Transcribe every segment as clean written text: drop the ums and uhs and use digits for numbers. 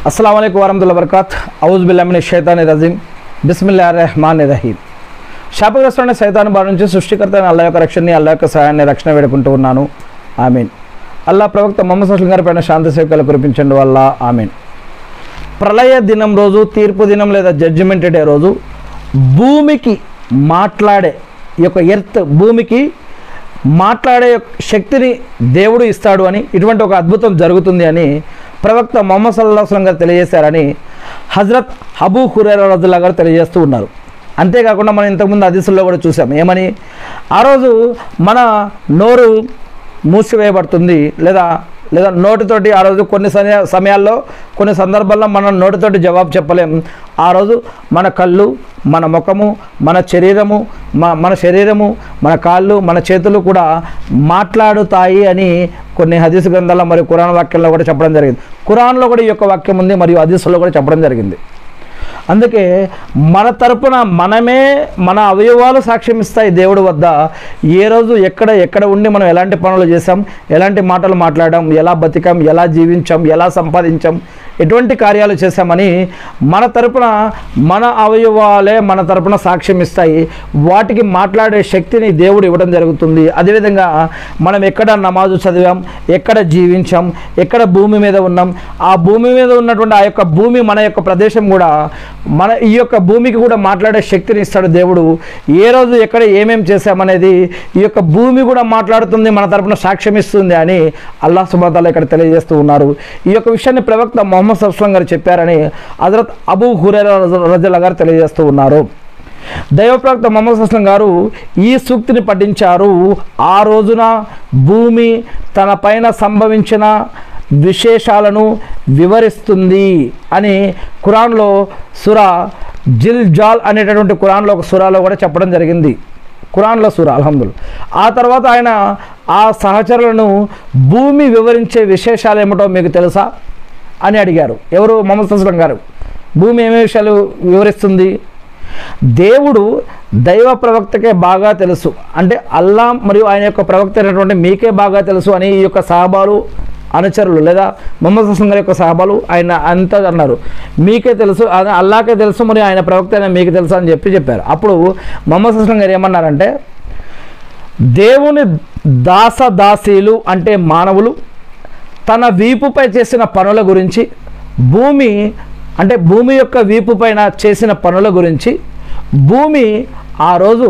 अस्सलाम वालेकुम वरहमतुल्लाहि वबरकातुहू औज़ु बिल्लाहि मिनश शैतानिर रजीम बिस्मिल्लाहिर रहमानिर रहीम శాపగ్రస్తుడైన సైతాను బారి నుంచి సృష్టికర్త అయిన అల్లాహ్ యొక్క రక్షణని అల్లాహ్ యొక్క సహాయాన్ని రక్షణ వేడుకుంటూ ఉన్నాను ఆమీన్. అల్లాహ్ ప్రవక్త ముహమ్మద్ సల్లల్లాహు అలైహి వసల్లం గారి శాంతి సేవకులు కురిపించండి వల్ల ఆమీన్. ప్రళయ దినం రోజు, తీర్పు దినం లేదా జడ్జిమెంట్ డే రోజు భూమికి మాట్లాడే ఈ యొక్క ఎర్త్ భూమికి మాట్లాడే శక్తిని దేవుడు ఇస్తాడు అని, ఇటువంటి ఒక అద్భుతం జరుగుతుంది అని ప్రవక్త ముహమ్మద్ సల్లల్లాహు అలైహి వసల్లం గారు తెలియజేశారని హజరత్ అబూ హురైరా రదియల్లాహు గారు తెలియజేస్తూ ఉన్నారు. అంతేకాకుండా మనం ఇంతకుముందు హదీసుల్లో కూడా చూసాం. ఏమని? ఆ రోజు మన నోరు మూసివేయబడుతుంది లేదా నోటితోటి ఆ రోజు కొన్ని సమయాల్లో కొన్ని సందర్భాల్లో మనం నోటితోటి జవాబు చెప్పలేం. ఆ రోజు మన కళ్ళు, మన ముఖము, మన శరీరము, మన కాళ్ళు, మన చేతులు కూడా మాట్లాడుతాయి అని కొన్ని హదీసు గ్రంథాల్లో మరియు ఖురాన్ వాక్యంలో కూడా చెప్పడం జరిగింది. ఖురాన్లో కూడా ఈ యొక్క వాక్యం ఉంది మరియు హదీసుల్లో కూడా చెప్పడం జరిగింది. అందుకే మన తరపున మనమే మన అవయవాలు సాక్ష్యం ఇస్తాయి దేవుడి వద్ద. ఏ రోజు ఎక్కడ ఉండి మనం ఎలాంటి పనులు చేసాం, ఎలాంటి మాటలు మాట్లాడాం, ఎలా బతికాం, ఎలా జీవించాం, ఎలా సంపాదించాం, ఎటువంటి కార్యాలు చేశామని మన తరపున మన అవయవాలే మన తరపున సాక్ష్యం ఇస్తాయి. వాటికి మాట్లాడే శక్తిని దేవుడు ఇవ్వడం జరుగుతుంది. అదేవిధంగా మనం ఎక్కడ నమాజు చదివాం, ఎక్కడ జీవించాం, ఎక్కడ భూమి మీద ఉన్నాం, ఆ భూమి మీద ఉన్నటువంటి ఆ యొక్క భూమి మన యొక్క ప్రదేశం కూడా మన ఈ యొక్క భూమికి కూడా మాట్లాడే శక్తిని ఇస్తాడు దేవుడు. ఏ రోజు ఎక్కడ ఏమేం చేశామనేది ఈ యొక్క భూమి కూడా మాట్లాడుతుంది, మన తరపున సాక్ష్యం ఇస్తుంది అని అల్లాహ్ సుబ్హానహు వ తఆలా ఇక్కడ తెలియజేస్తూ ఉన్నారు. ఈ యొక్క విషయాన్ని ప్రవక్త ముహమ్మద్ సల్లల్లాహు అలైహి వసల్లం గారు చెప్పారని హజరత్ అబూ హురైరా రదియల్లాహు గారు తెలియజేస్తూ ఉన్నారు. దైవ ప్రవక్త ముహమ్మద్ సల్లల్లాహు అలైహి వసల్లం గారు ఈ సూక్తిని పఠించారు. ఆ రోజున భూమి తన పైన సంభవించిన విశేషాలను వివరిస్తుంది అని ఖురాన్లో సూరా జిల్జాల్ అనేటటువంటి ఖురాన్లో ఒక సూరాలో కూడా చెప్పడం జరిగింది. ఖురాన్లో సూరా అల్హమ్దుల్లా. ఆ తర్వాత ఆయన ఆ సహచరులను భూమి వివరించే విశేషాలు ఏమిటో మీకు తెలుసా అని అడిగారు. ఎవరు? ముహమ్మద్ సల్లల్లాహు అలైహి వసల్లం గారు. భూమి ఏమేమి విషయాలు వివరిస్తుంది? దేవుడు దైవ ప్రవక్తకే బాగా తెలుసు, అంటే అల్లా మరియు ఆయన యొక్క ప్రవక్త అయినటువంటి మీకే బాగా తెలుసు అని ఈ యొక్క సహాబాలు అనుచరులు లేదా ముహమ్మద్ సల్లల్లాహు అలైహి వసల్లం యొక్క సహాబాలు ఆయన అంతా అన్నారు. మీకే తెలుసు, అల్లాకే తెలుసు, మరి ఆయన ప్రవక్త అయినా మీకు తెలుసు అని చెప్పారు. అప్పుడు ముహమ్మద్ సల్లల్లాహు అలైహి వసల్లం గారు ఏమన్నారంటే, దేవుని దాసదాసీలు అంటే మానవులు తన వీపుపై చేసిన పనుల గురించి, భూమి అంటే భూమి యొక్క వీపు పైన చేసిన పనుల గురించి, భూమి ఆ రోజు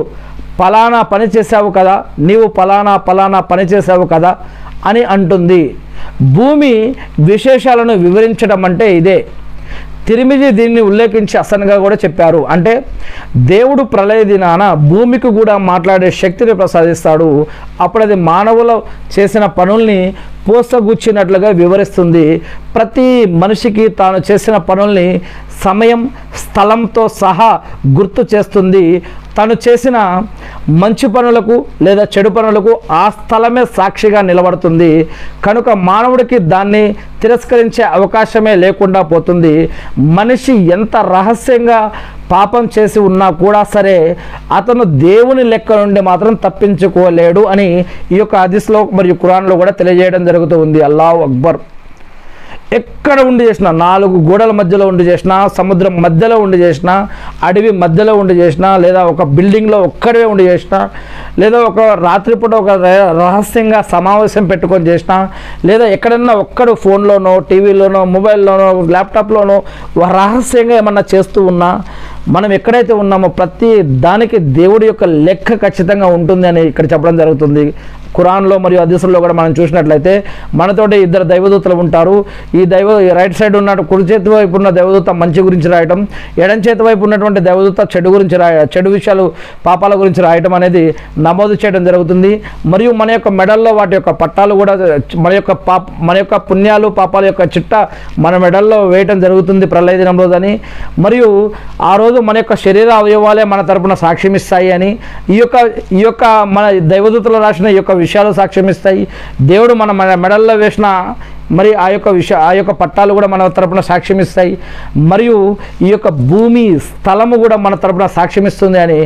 పలానా పని చేసావు కదా, నీవు పలానా పని చేసావు కదా అని అంటుంది. భూమి విశేషాలను వివరించడం అంటే ఇదే. తిరిమిజి దీన్ని ఉల్లేఖించి అసన్గా కూడా చెప్పారు. అంటే దేవుడు ప్రళయ దినాన భూమికి కూడా మాట్లాడే శక్తిని ప్రసాదిస్తాడు. అప్పుడు అది మానవులు చేసిన పనుల్ని పోసగుచ్చినట్లుగా వివరిస్తుంది. ప్రతి మనిషికి తాను చేసిన పనుల్ని సమయం, స్థలంతో సహా గుర్తు చేస్తుంది. తను చేసిన మంచి పనులకు లేదా చెడు పనులకు ఆ స్థలమే సాక్షిగా నిలబడుతుంది. కనుక మానవుడికి దాన్ని తిరస్కరించే అవకాశమే లేకుండా పోతుంది. మనిషి ఎంత రహస్యంగా పాపం చేసి ఉన్నా కూడా సరే అతను దేవుని లెక్క నుండి మాత్రం తప్పించుకోలేడు అని ఈ యొక్క హదీస్లో మరియు ఖురాన్లో కూడా తెలియజేయడం జరుగుతూ ఉంది. అల్లాహు అక్బర్. ఎక్కడ ఉండి చేసినా, 4 గోడల మధ్యలో ఉండి చేసినా, సముద్రం మధ్యలో ఉండి చేసినా, అడవి మధ్యలో ఉండి చేసినా, లేదా ఒక బిల్డింగ్లో ఒక్కడే ఉండి చేసినా, లేదా ఒక రాత్రిపూట ఒక రహస్యంగా సమావేశం పెట్టుకొని చేసినా, లేదా ఎక్కడన్నా ఒక్కడు ఫోన్లోనో, టీవీలోనో, మొబైల్లోనో, ల్యాప్టాప్లోనో రహస్యంగా ఏమన్నా చేస్తూ ఉన్నా, మనం ఎక్కడైతే ఉన్నామో ప్రతి దానికి దేవుడి యొక్క లెక్క ఖచ్చితంగా ఉంటుంది అని ఇక్కడ చెప్పడం జరుగుతుంది. ఖురాన్లో మరియు హదీసుల్లో కూడా మనం చూసినట్లయితే మనతోటి 2 దైవదూతలు ఉంటారు. ఈ రైట్ సైడ్ ఉన్న కుడి చేతి వైపు ఉన్న దైవదూత మంచి గురించి రాయటం, ఎడం చేతి వైపు ఉన్నటువంటి దైవదూత చెడు విషయాలు, పాపాల గురించి రాయటం అనేది నమోదు చేయడం జరుగుతుంది. మరియు మన యొక్క మెడల్లో వాటి యొక్క పట్టాలు కూడా మన యొక్క పుణ్యాలు, పాపాల యొక్క చిట్ట మన మెడల్లో వేయటం జరుగుతుంది ప్రళయ దినం రోజు అని. మరియు ఆ రోజు మన యొక్క శరీర అవయవాలే మన తరపున సాక్ష్యం ఇస్తాయి అని ఈ యొక్క మన దైవదూతలు రాసిన ఈ యొక్క విషయాలు సాక్ష్యం ఇస్తాయి. దేవుడు మన మెడల్లో వేసిన మరి ఆ యొక్క పట్టాలు కూడా మన తరపున సాక్ష్యం ఇస్తాయి. మరియు ఈ యొక్క భూమి స్థలము కూడా మన తరపున సాక్ష్యం ఇస్తుంది అని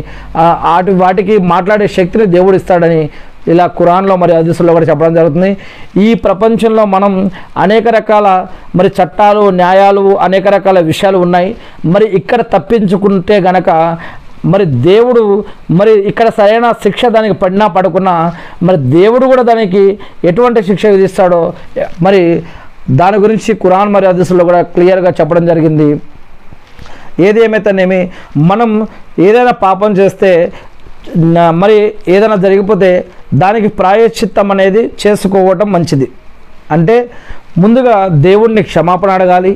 వాటికి మాట్లాడే శక్తిని దేవుడు ఇస్తాడని ఇలా ఖురాన్లో మరి హదీసుల్లో కూడా చెప్పడం జరుగుతుంది. ఈ ప్రపంచంలో మనం అనేక రకాల మరి చట్టాలు, న్యాయాలు, అనేక రకాల విషయాలు ఉన్నాయి. మరి ఇక్కడ తప్పించుకుంటే గనక మరి దేవుడు మరి ఇక్కడ సరైన శిక్ష దానికి పడినా పడకున్నా మరి దేవుడు కూడా దానికి ఎటువంటి శిక్ష విధిస్తాడో మరి దాని గురించి ఖురాన్ మరి హదీసుల్లో కూడా క్లియర్గా చెప్పడం జరిగింది. ఏది ఏమైతేనేమి మనం ఏదైనా పాపం చేస్తే మరి ఏదైనా జరిగిపోతే దానికి ప్రాయశ్చిత్తం అనేది చేసుకోవటం మంచిది. అంటే ముందుగా దేవుడిని క్షమాపణ అడగాలి.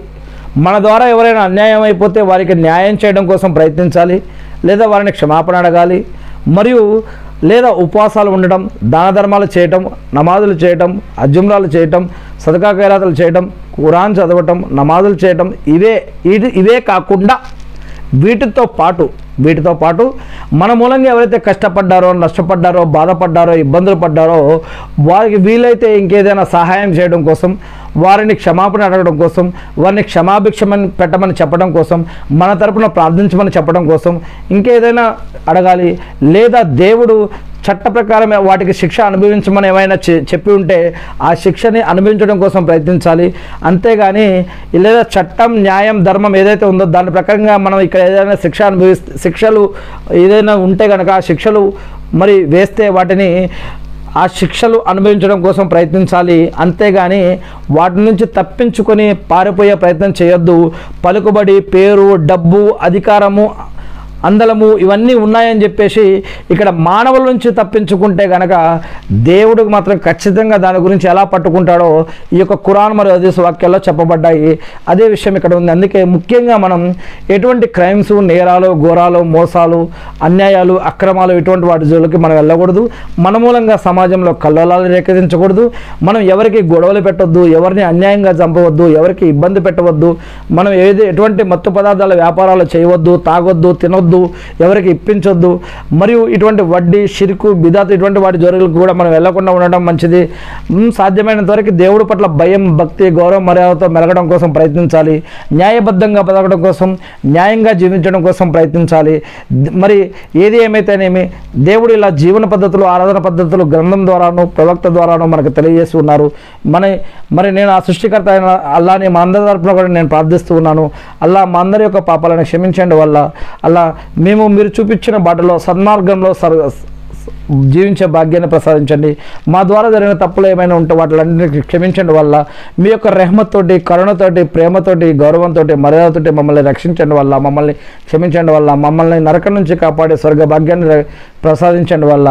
మన ద్వారా ఎవరైనా అన్యాయం అయిపోతే వారికి న్యాయం చేయడం కోసం ప్రయత్నించాలి, లేదా వారిని క్షమాపణ అడగాలి. మరియు లేదా ఉపవాసాలు ఉండటం, దాన ధర్మాలు చేయటం, నమాజులు చేయటం, అజుమ్రాలు చేయటం, సదకా ఖైరాతులు చేయటం, ఖురాన్ చదవటం, నమాజులు చేయటం, ఇవే కాకుండా వీటితో పాటు మన మూలంగా ఎవరైతే కష్టపడ్డారో, నష్టపడ్డారో, బాధపడ్డారో, ఇబ్బందులు పడ్డారో వారికి వీలైతే ఇంకేదైనా సహాయం చేయడం కోసం, వారిని క్షమాపణ అడగడం కోసం, వారిని క్షమాభిక్షమని పెట్టమని చెప్పడం కోసం, మన తరపున ప్రార్థించమని చెప్పడం కోసం ఇంకేదైనా అడగాలి. లేదా దేవుడు చట్ట ప్రకారం వాటికి శిక్ష అనుభవించమని ఏమైనా చెప్పి ఉంటే ఆ శిక్షని అనుభవించడం కోసం ప్రయత్నించాలి. అంతేగాని లేదా చట్టం, న్యాయం, ధర్మం ఏదైతే ఉందో దాని ప్రకారంగా మనం ఇక్కడ ఏదైనా శిక్షలు ఏదైనా ఉంటే కనుక ఆ శిక్షలు మరి వేస్తే వాటిని ఆ శిక్షలు అనుభవించడం కోసం ప్రయత్నించాలి. అంతేగాని వాటి నుంచి తప్పించుకొని పారిపోయే ప్రయత్నం చేయొద్దు. పలుకుబడి, పేరు, డబ్బు, అధికారము, అందలము ఇవన్నీ ఉన్నాయని చెప్పేసి ఇక్కడ మానవుల నుంచి తప్పించుకుంటే గనక దేవుడికి మాత్రం ఖచ్చితంగా దాని గురించి ఎలా పట్టుకుంటాడో ఈ యొక్క ఖురాన్ మరియు హదీస్ వాక్యాల్లో చెప్పబడ్డాయి. అదే విషయం ఇక్కడ ఉంది. అందుకే ముఖ్యంగా మనం ఎటువంటి క్రైమ్స్, నేరాలు, ఘోరాలు, మోసాలు, అన్యాయాలు, అక్రమాలు ఇటువంటి వాటి జోలికి మనం వెళ్ళకూడదు. మన మూలంగా సమాజంలో కల్లోలాలు రేకెత్తించకూడదు. మనం ఎవరికి గొడవలు పెట్టవద్దు, ఎవరిని అన్యాయంగా చంపవద్దు, ఎవరికి ఇబ్బంది పెట్టవద్దు. మనం ఎటువంటి మత్తు పదార్థాల వ్యాపారాలు చేయవద్దు, తాగొద్దు, తినొద్దు, ఎవరికి ఇప్పించొద్దు. మరియు ఇటువంటి వడ్డీ, షిర్కు, బిదాత్ ఇటువంటి వాటి జోరులకు కూడా మనం వెళ్లకుండా ఉండడం మంచిది. సాధ్యమైనంత వరకు దేవుడి పట్ల భయం, భక్తి, గౌరవం, మర్యాదతో మెలగడం కోసం ప్రయత్నించాలి. న్యాయబద్ధంగా బతకడం కోసం, న్యాయంగా జీవించడం కోసం ప్రయత్నించాలి. మరి ఏది ఏమైతేనేమి దేవుడు ఇలా జీవన పద్ధతులు, ఆరాధన పద్ధతులు గ్రంథం ద్వారాను, ప్రవక్త ద్వారాను మనకు తెలియజేసి ఉన్నారు. మరి నేను ఆ సృష్టికర్త అయిన అల్లాని మా అందరి తరపున కూడా నేను ప్రార్థిస్తూ ఉన్నాను. అల్లా మా అందరి యొక్క పాపాలను క్షమించండి వల్ల అల్లా మీరు చూపించిన బాటలో సన్మార్గంలో జీవించే భాగ్యాన్ని ప్రసాదించండి. మా ద్వారా జరిగిన తప్పులు ఏమైనా ఉంటే వాటిలన్నింటినీ క్షమించండి వల్ల మీ యొక్క రెహమతోటి, కరుణతోటి, ప్రేమతోటి, గౌరవంతో, మర్యాదతోటి మమ్మల్ని రక్షించండి వల్ల, మమ్మల్ని క్షమించండి వల్ల, మమ్మల్ని నరకం నుంచి కాపాడే స్వర్గ భాగ్యాన్ని ప్రసాదించండి వల్ల.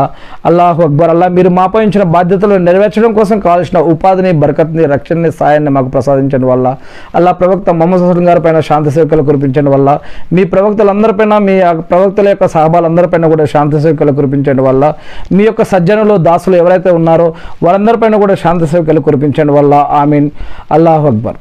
అల్లాహు అక్బర్. అల్లా మీరు మాపై ఇచ్చిన బాధ్యతలు నెరవేర్చడం కోసం కావాల్సిన ఉపాధిని, బరకత్ని, రక్షణని, సాయాన్ని మాకు ప్రసాదించండి వల్ల. అల్లా ప్రవక్త మొహమ్మద్ సల్లాల్లాహు గారి పైన శాంతి సేవకులు కురిపించండి వల్ల, మీ ప్రవక్తలందరిపైన, మీ ప్రవక్తల యొక్క సహాబాలందరిపైన కూడా శాంతి సేవకులు కురిపించండి వల్ల, మీ యొక్క సజ్జనులు, దాసులు ఎవరైతే ఉన్నారో వారందరిపైన కూడా శాంతి సేవకులు కురిపించండి వల్ల. ఆమీన్. అల్లాహు అక్బర్.